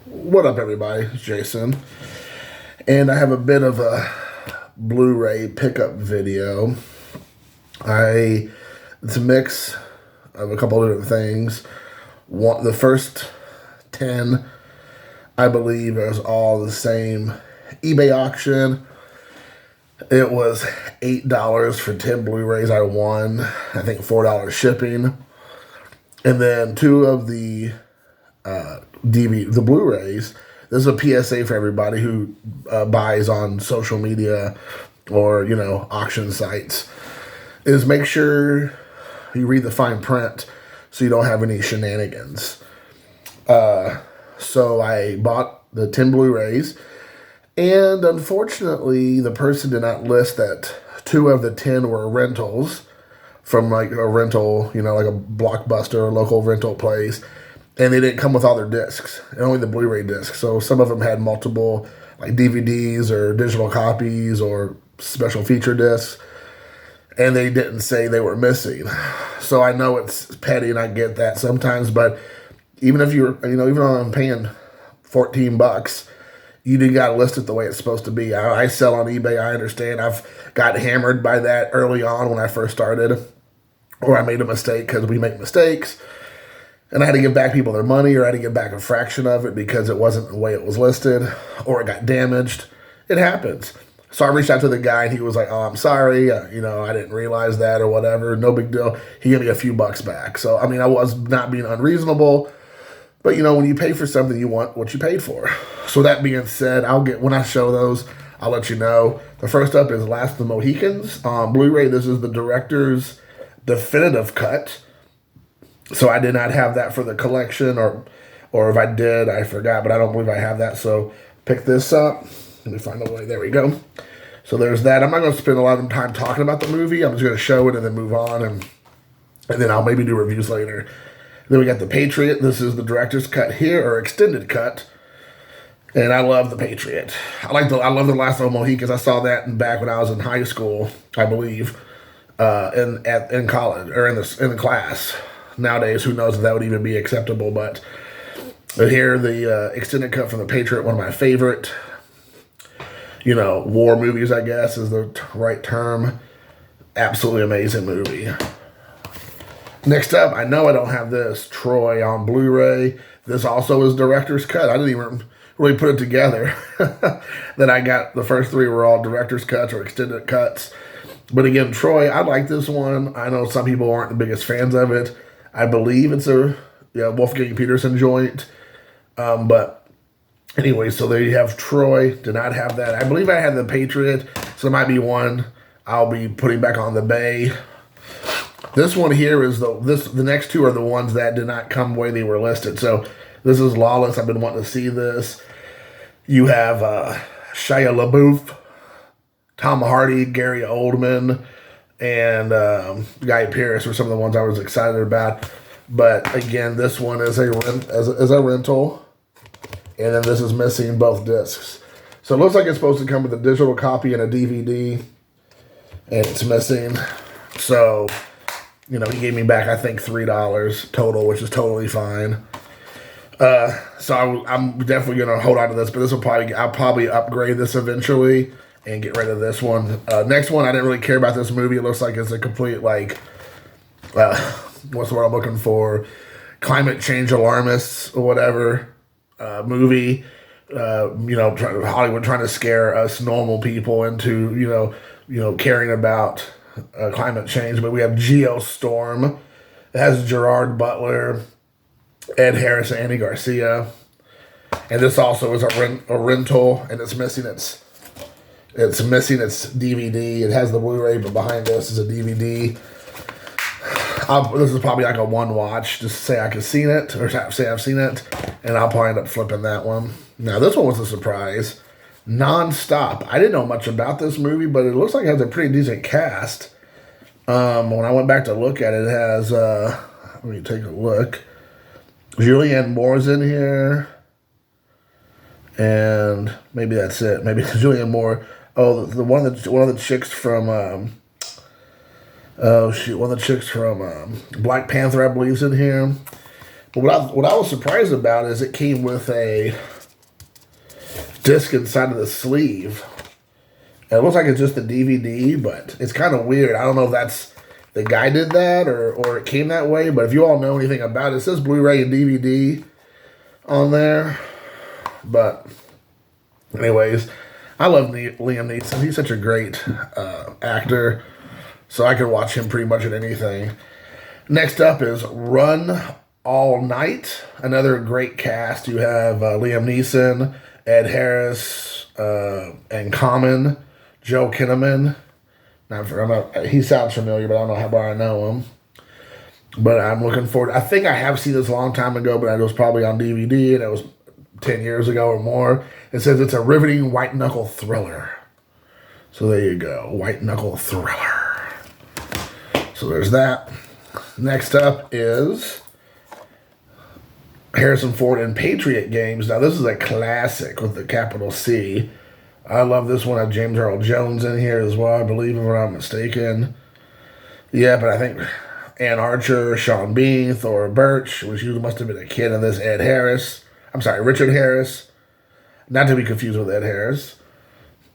What up, everybody? It's Jason, and I have a bit of a Blu-ray pickup video. It's a mix of a couple of different things. The first 10, I believe, is all the same eBay auction. It was $8 for 10 Blu-rays I won. I think $4 shipping. And then two of the the Blu-rays. This is a PSA for everybody who buys on social media or, auction sites, is make sure you read the fine print so you don't have any shenanigans. So I bought the 10 Blu-rays, and unfortunately, the person did not list that two of the 10 were rentals from like a rental, like a Blockbuster or local rental place. And they didn't come with all their discs, and only the Blu-ray discs. So some of them had multiple like DVDs or digital copies or special feature discs, and they didn't say they were missing. So I know it's petty, and I get that sometimes, but even if you're, even though I'm paying $14, you didn't got to list it the way it's supposed to be. I sell on eBay. I understand. I've got hammered by that early on when I first started, or I made a mistake because we make mistakes. And I had to give back people their money, or I had to give back a fraction of it because it wasn't the way it was listed, or it got damaged. It happens. So I reached out to the guy, and he was like, "Oh, I'm sorry. I didn't realize that," or whatever. No big deal. He gave me a few bucks back. So, I was not being unreasonable. But, when you pay for something, you want what you paid for. So that being said, when I show those, I'll let you know. The first up is Last of the Mohicans on Blu-ray. This is the director's definitive cut. So I did not have that for the collection, or if I did, I forgot, but I don't believe I have that. So pick this up. Let me find a way. There we go. So there's that. I'm not going to spend a lot of time talking about the movie. I'm just going to show it and then move on, and then I'll maybe do reviews later. Then we got The Patriot. This is the director's cut here, or extended cut. And I love The Patriot. I love The Last of the Mohicans. I saw that back when I was in high school, I believe, in college, or in the class. Nowadays, who knows if that would even be acceptable, but here, the extended cut from The Patriot, one of my favorite, war movies, I guess, is the right term. Absolutely amazing movie. Next up, I know I don't have this, Troy on Blu-ray. This also is director's cut. I didn't even really put it together. That I got the first three were all director's cuts or extended cuts. But again, Troy, I like this one. I know some people aren't the biggest fans of it. I believe it's a Wolfgang Peterson joint. But anyway, so there you have Troy. Did not have that. I believe I had The Patriot, so there might be one I'll be putting back on the bay. This one here is the next two are the ones that did not come the way they were listed. So this is Lawless. I've been wanting to see this. You have Shia LaBeouf, Tom Hardy, Gary Oldman, and Guy Pearce were some of the ones I was excited about. But again, this one is a rental, and then this is missing both discs. So it looks like it's supposed to come with a digital copy and a DVD, and it's missing. So, he gave me back, I think, $3 total, which is totally fine. So I'm definitely going to hold on to this, but I'll probably upgrade this eventually and get rid of this one. Next one, I didn't really care about this movie. It looks like it's a complete, what's the word I'm looking for? Climate change alarmists or whatever movie. Hollywood trying to scare us normal people into, caring about climate change. But we have Geostorm. It has Gerard Butler, Ed Harris, and Andy Garcia. And this also is a rental, and it's missing its DVD. It has the Blu-ray, but behind this is a DVD. This is probably like a one watch, just to say I can see it, or say I've seen it, and I'll probably end up flipping that one. Now, this one was a surprise. Non-Stop. I didn't know much about this movie, but it looks like it has a pretty decent cast. When I went back to look at it, it has, let me take a look. Julianne Moore's in here. And maybe that's it. Maybe Julianne Moore. Oh, one of the chicks from one of the chicks from Black Panther, I believe, is in here. But what I was surprised about is it came with a disc inside of the sleeve. And it looks like it's just a DVD, but it's kind of weird. I don't know if that's the guy did that or it came that way, but if you all know anything about it, it says Blu-ray and DVD on there. But anyways, I love Liam Neeson. He's such a great actor, so I could watch him pretty much at anything. Next up is Run All Night, another great cast. You have Liam Neeson, Ed Harris, and Common, Joe Kinnaman. He sounds familiar, but I don't know how I know him. But I'm looking forward. I think I have seen this a long time ago, but it was probably on DVD, and it was 10 years ago or more. It says it's a riveting white knuckle thriller. So there you go, white knuckle thriller. So there's that. Next up is Harrison Ford and Patriot Games. Now this is a classic with the capital C. I love this one. I have James Earl Jones in here as well, I believe, if I'm not mistaken. Yeah, but I think Ann Archer, Sean Bean, Thora Birch, which you must have been a kid in this, Richard Harris. Not to be confused with Ed Harris.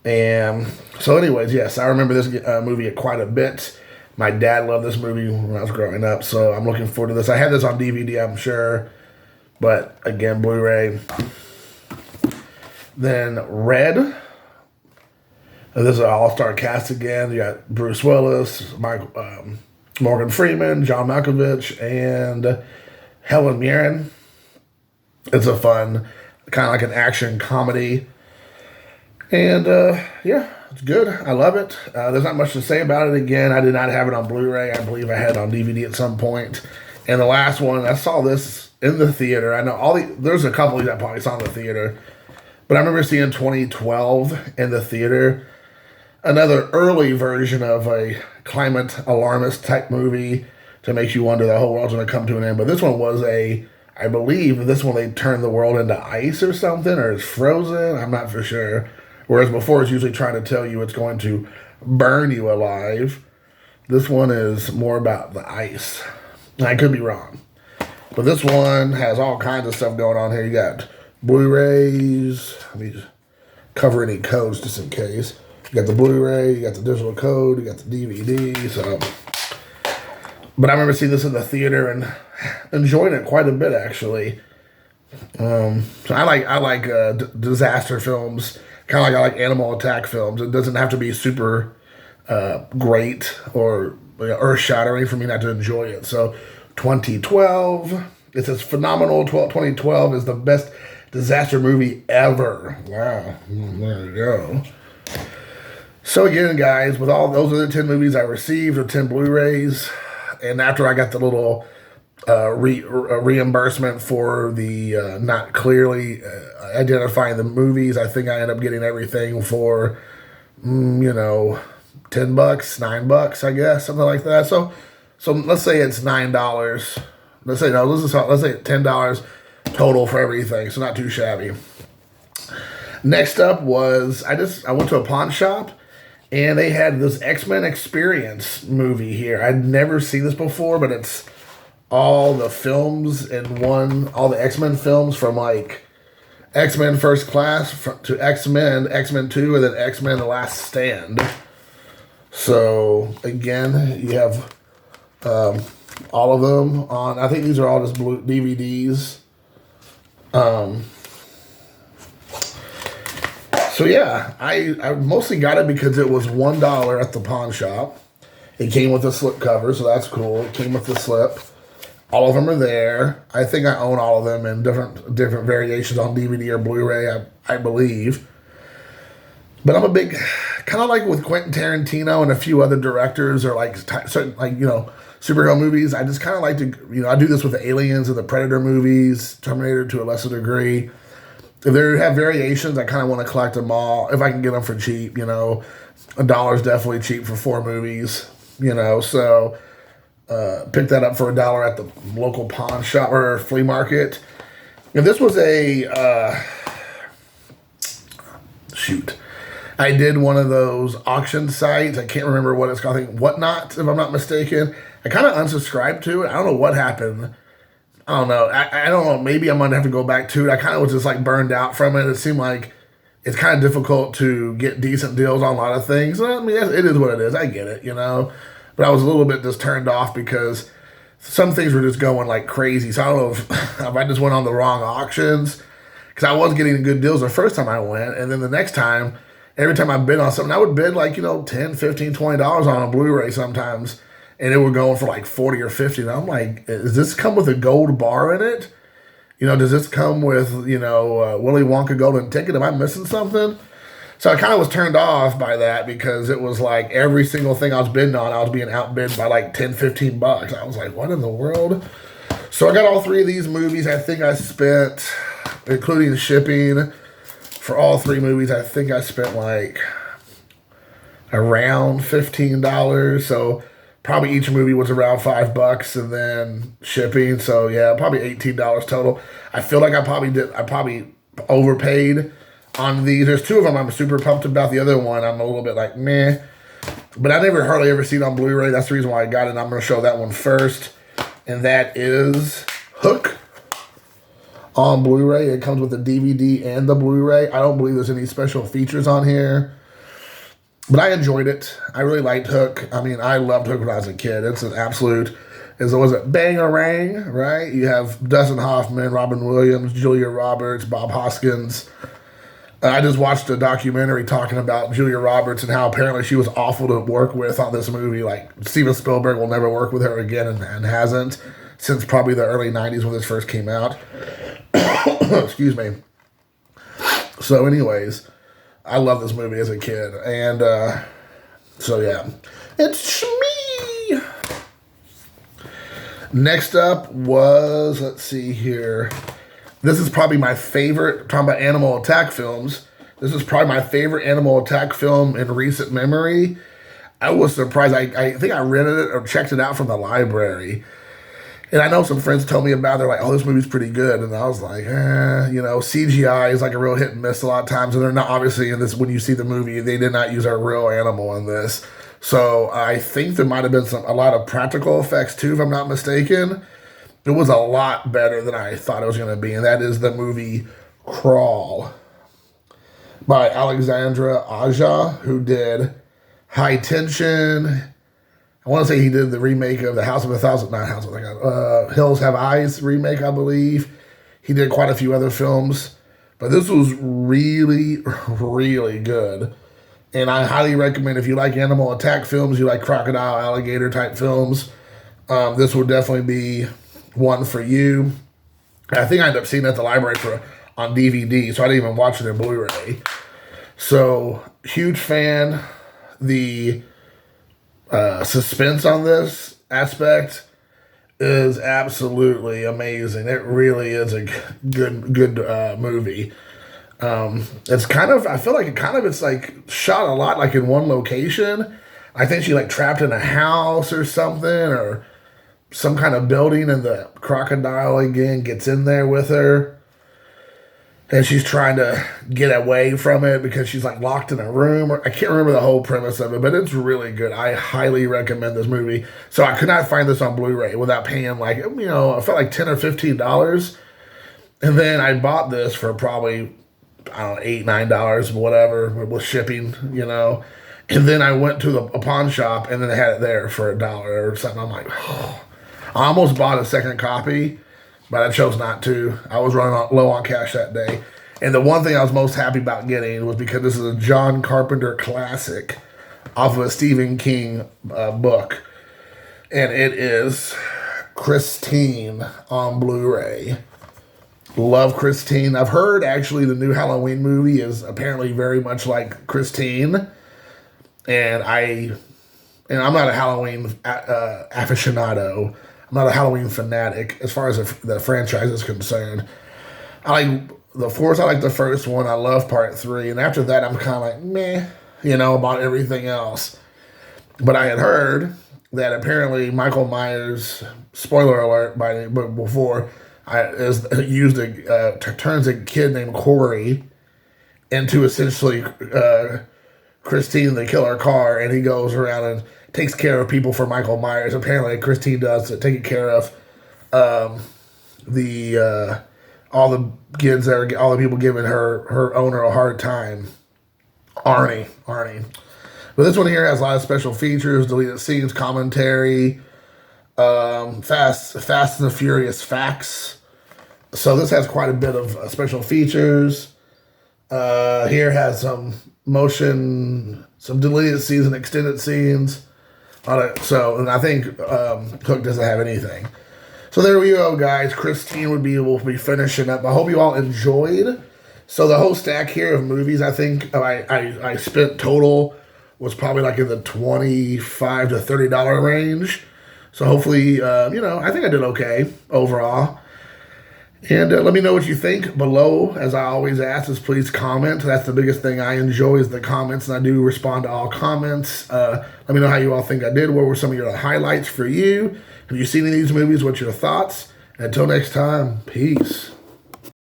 And so anyways, yes, I remember this movie quite a bit. My dad loved this movie when I was growing up, so I'm looking forward to this. I had this on DVD, I'm sure. But again, Blu-ray. Then Red. This is an all-star cast again. You got Bruce Willis, Morgan Freeman, John Malkovich, and Helen Mirren. It's a fun, kind of like an action comedy. And, yeah, it's good. I love it. There's not much to say about it. Again, I did not have it on Blu-ray. I believe I had it on DVD at some point. And the last one, I saw this in the theater. I know there's a couple of these I probably saw in the theater. But I remember seeing 2012 in the theater. Another early version of a climate alarmist type movie to make you wonder the whole world's going to come to an end. But this one was I believe this one they turned the world into ice or something, or it's frozen. I'm not for sure. Whereas before it's usually trying to tell you it's going to burn you alive. This one is more about the ice. I could be wrong. But this one has all kinds of stuff going on here. You got Blu-rays. Let me just cover any codes just in case. You got the Blu-ray, you got the digital code, you got the DVD. So, but I remember seeing this in the theater and enjoying it quite a bit, actually. So I like disaster films, kind of like I like animal attack films. It doesn't have to be super great or earth-shattering for me not to enjoy it. So 2012, it says phenomenal. 2012 is the best disaster movie ever. Wow, there you go. So again, guys, with all those other 10 movies I received, or 10 Blu-rays, and after I got the little reimbursement for the not clearly identifying the movies, I think I ended up getting everything for, $10, $9, I guess, something like that. So let's say it's $9. Let's say $10 total for everything. So not too shabby. Next up was I went to a pawn shop. And they had this X-Men Experience movie here. I'd never seen this before, but it's all the films in one, all the X-Men films from like X-Men First Class to X-Men 2, and then X-Men The Last Stand. So, again, you have all of them on, I think these are all just DVDs. So yeah, I mostly got it because it was $1 at the pawn shop. It came with a slip cover, so that's cool. It came with the slip. All of them are there. I think I own all of them in different variations on DVD or Blu-ray, I believe. But I'm a big, kind of like with Quentin Tarantino and a few other directors, or like certain, superhero movies. I just kind of like to, I do this with the Aliens and the Predator movies, Terminator to a lesser degree. If they have variations, I kind of want to collect them all. If I can get them for cheap, $1 is definitely cheap for 4 movies, So pick that up for $1 at the local pawn shop or flea market. And this was I did one of those auction sites. I can't remember what it's called. I think Whatnot, if I'm not mistaken. I kind of unsubscribed to it. I don't know what happened. I don't know. I don't know. Maybe I'm going to have to go back to it. I kind of was just like burned out from it. It seemed like it's kind of difficult to get decent deals on a lot of things. I mean, it is what it is. I get it, you know. But I was a little bit just turned off because some things were just going like crazy. So I don't know if I just went on the wrong auctions, because I was getting good deals the first time I went. And then the next time, every time I bid on something, I would bid like, you know, $10, $15, $20 on a Blu-ray sometimes. And it would go for like 40 or 50. And I'm like, does this come with a gold bar in it? You know, does this come with, you know, Willy Wonka golden ticket? Am I missing something? So I kind of was turned off by that, because it was like every single thing I was bidding on, I was being outbid by like 10, 15 bucks. I was like, what in the world? So I got all three of these movies. I think I spent, including shipping, for all three movies, I think I spent like around $15. So probably each movie was around $5 and then shipping. So yeah, probably $18 total. I feel like I probably overpaid on these. There's two of them I'm super pumped about. The other one I'm a little bit like meh. But I never hardly ever seen it on Blu-ray. That's the reason why I got it. I'm going to show that one first. And that is Hook on Blu-ray. It comes with the DVD and the Blu-ray. I don't believe there's any special features on here. But I enjoyed it. I really liked Hook. I mean, I loved Hook when I was a kid. It's an absolute, was it Bang-a-Rang, right? You have Dustin Hoffman, Robin Williams, Julia Roberts, Bob Hoskins. I just watched a documentary talking about Julia Roberts and how apparently she was awful to work with on this movie. Like, Steven Spielberg will never work with her again, and hasn't since probably the early 90s when this first came out. Excuse me. So anyways, I love this movie as a kid. And so yeah, it's me. Next up was, let's see here. This is probably my favorite, talking about animal attack films. This is probably my favorite animal attack film in recent memory. I was surprised. I think I rented it or checked it out from the library. And I know some friends told me about it. They're like, oh, this movie's pretty good. And I was like, you know, CGI is like a real hit and miss a lot of times. And they're not, obviously, in this, when you see the movie, they did not use a real animal in this. So I think there might have been a lot of practical effects too, if I'm not mistaken. It was a lot better than I thought it was going to be, and that is the movie Crawl by Alexandra Aja, who did High Tension. I want to say he did the remake of the Hills Have Eyes remake, I believe. He did quite a few other films, but this was really, really good. And I highly recommend, if you like animal attack films, you like crocodile, alligator type films, this will definitely be one for you. I think I ended up seeing it at the library on DVD, so I didn't even watch it in Blu-ray. So, huge fan. The suspense on this aspect is absolutely amazing. It really is a good movie. It's kind of, I feel like it's like shot a lot like in one location. I think she like trapped in a house or something, or some kind of building, and the crocodile again gets in there with her, and she's trying to get away from it because she's like locked in a room. I can't remember the whole premise of it, but it's really good. I highly recommend this movie. So I could not find this on Blu-ray without paying like, you know, I felt like $10 or $15. And then I bought this for probably, I don't know, $8, $9, whatever, with shipping, you know. And then I went to a pawn shop, and then they had it there for $1 or something. I'm like, oh. I almost bought a second copy, but I chose not to. I was running low on cash that day. And the one thing I was most happy about getting was because this is a John Carpenter classic off of a Stephen King book. And it is Christine on Blu-ray. Love Christine. I've heard, actually, the new Halloween movie is apparently very much like Christine. And I'm not a Halloween aficionado. I'm not a Halloween fanatic as far as the franchise is concerned. I like the fourth. I like the first one. I love part 3. And after that, I'm kind of like, meh, you know, about everything else. But I had heard that apparently Michael Myers, spoiler alert, turns a kid named Corey into essentially Christine the killer car, and he goes around and takes care of people for Michael Myers. Apparently, Christine does taking care of all the kids there, all the people giving her owner a hard time. Arnie. But this one here has a lot of special features, deleted scenes, commentary, Fast and the Furious facts. So this has quite a bit of special features. Here has some motion, some deleted scenes and extended scenes. And I think Hook doesn't have anything. So there we go, guys. Christine will be finishing up. I hope you all enjoyed. So the whole stack here of movies, I think I spent total was probably like in the $25 to $30 range. So hopefully, I think I did okay overall. And let me know what you think below. As I always ask, is please comment. That's the biggest thing I enjoy is the comments, and I do respond to all comments. Let me know how you all think I did. What were some of your highlights for you? Have you seen any of these movies? What's your thoughts? Until next time, peace.